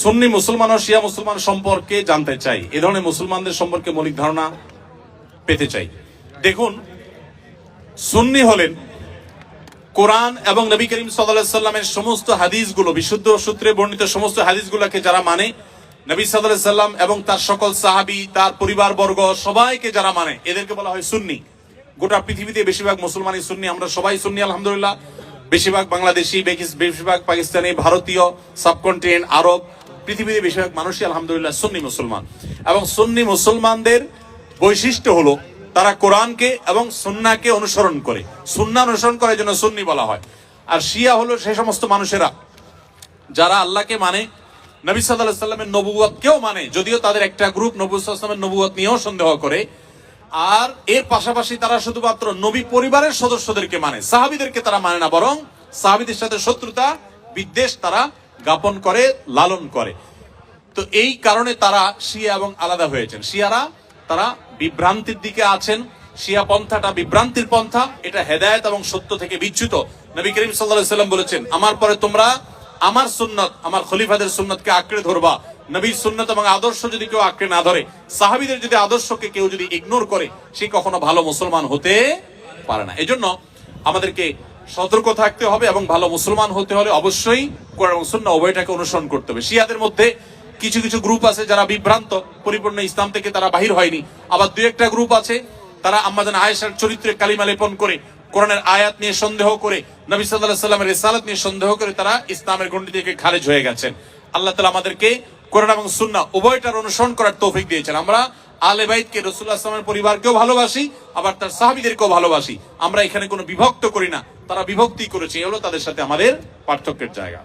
সুন্নি মুসলমান ও শিয়া মুসলমান সম্পর্কে জানতে চাই, এ ধরনের মুসলমানদের সম্পর্কে মৌলিক ধারণা পেতে চাই। দেখুন, সুন্নি হলেন কোরআন এবং নবী করিম সাল্লাল্লাহু আলাইহি সাল্লামের সমস্ত হাদিসগুলো, বিশুদ্ধ সূত্রে বর্ণিত সমস্ত হাদিসগুলোকে যারা মানে, নবী সাল্লাল্লাহু আলাইহি সাল্লাম এবং তার সকল সাহাবী, তার পরিবারবর্গ সবাইকে যারা মানে, এদেরকে বলা হয় সুন্নি। গোটা পৃথিবীতে বেশিরভাগ মুসলমানই সুন্নি, আমরা সবাই সুন্নি আলহামদুলিল্লাহ। বেশিরভাগ বাংলাদেশি, বেশিরভাগ পাকিস্তানি, ভারতীয়, সাবকন্টিনেন্ট, আরব, পৃথিবীতে বেশিরভাগ মানুষই আলহামদুলিল্লাহ সুন্নি মুসলমান। এবং সুন্নি মুসলমানদের বৈশিষ্ট্য হলো তারা কোরআনকে এবং সুন্নাহকে অনুসরণ করে, সুন্নাহ অনুসরণ করার জন্য সুন্নি বলা হয়। আর শিয়া হলো সেই সমস্ত মানুষেরা যারা আল্লাহকে মানে, নবী সাল্লাল্লাহু আলাইহি সাল্লামের নবুয়তকেও মানে, যদিও তাদের একটা গ্রুপ নবী সাল্লাল্লাহু আলাইহি সাল্লামের নবুয়ত নিয়েও সন্দেহ করে। আর এর পাশাপাশি তারা শুধুমাত্র নবী পরিবারের সদস্যদেরকে মানে, সাহাবীদেরকে তারা মানে না, বরং সাহাবীদের সাথে শত্রুতা বিদ্বেষ তারা জ্ঞাপন করে, লালন করে। তো এই কারণে তারা শিয়া এবং আলাদা হয়েছেন। শিয়ারা তারা বিভ্রান্তির দিকে আছেন। শিয়া পন্থাটা বিভ্রান্তির পন্থা, এটা হেদায়েত এবং সত্য থেকে বিচ্যুত। নবী করিম সাল্লাল্লাহু আলাইহি সাল্লাম বলেছেন, আমার পরে তোমরা আমার সুন্নত, আমার খলিফাদের সুন্নতকে আঁকড়ে ধরবা। নবীর সুন্নত এবং আদর্শ যদি কেউ আঁকড়ে না ধরে, সাহাবীদের যদি আদর্শকে কেউ যদি ইগনোর করে, সে কখনো ভালো মুসলমান হতে পারে না। এজন্য আমাদেরকে সতর্ক থাকতে হবে এবং ভালো মুসলমান হতে হলে অবশ্যই কোরআন এবং সুন্নাহ উভয়টাকে অনুসরণ করতে হবে। শিয়াদের মধ্যে কিছু কিছু গ্রুপ আছে যারা বিভ্রান্ত, পরিপূর্ণ ইসলাম থেকে তারা বাহির হয়নি। আবার দুই একটা গ্রুপ আছে তারা আম্মা জান আয়েশার চরিত্রে কালিমা লেপন করে, কোরআনের আয়াত নিয়ে সন্দেহ করে, নবী সাল্লাল্লাহু আলাইহি সাল্লামের রিসালাত নিয়ে সন্দেহ করে তারা ইসলামের গণ্ডি থেকে খারিজ হয়ে গেছেন। আল্লাহ তাআলা আমাদেরকে কোরআন এবং সুন্নাহ উভয়টার অনুসরণ করার তৌফিক দিয়েছেন। আমরা আলে বাইতকে, রাসূলুল্লাহ সাল্লাল্লাহু আলাইহি ওয়াসাল্লামের পরিবারকেও ভালোবাসি, আবার তার সাহাবীদেরকেও ভালোবাসি। আমরা এখানে কোনো বিভক্ত করি না, তারা বিভক্তি করেছে, এই হলো তাদের সাথে আমাদের পার্থক্যের জায়গা।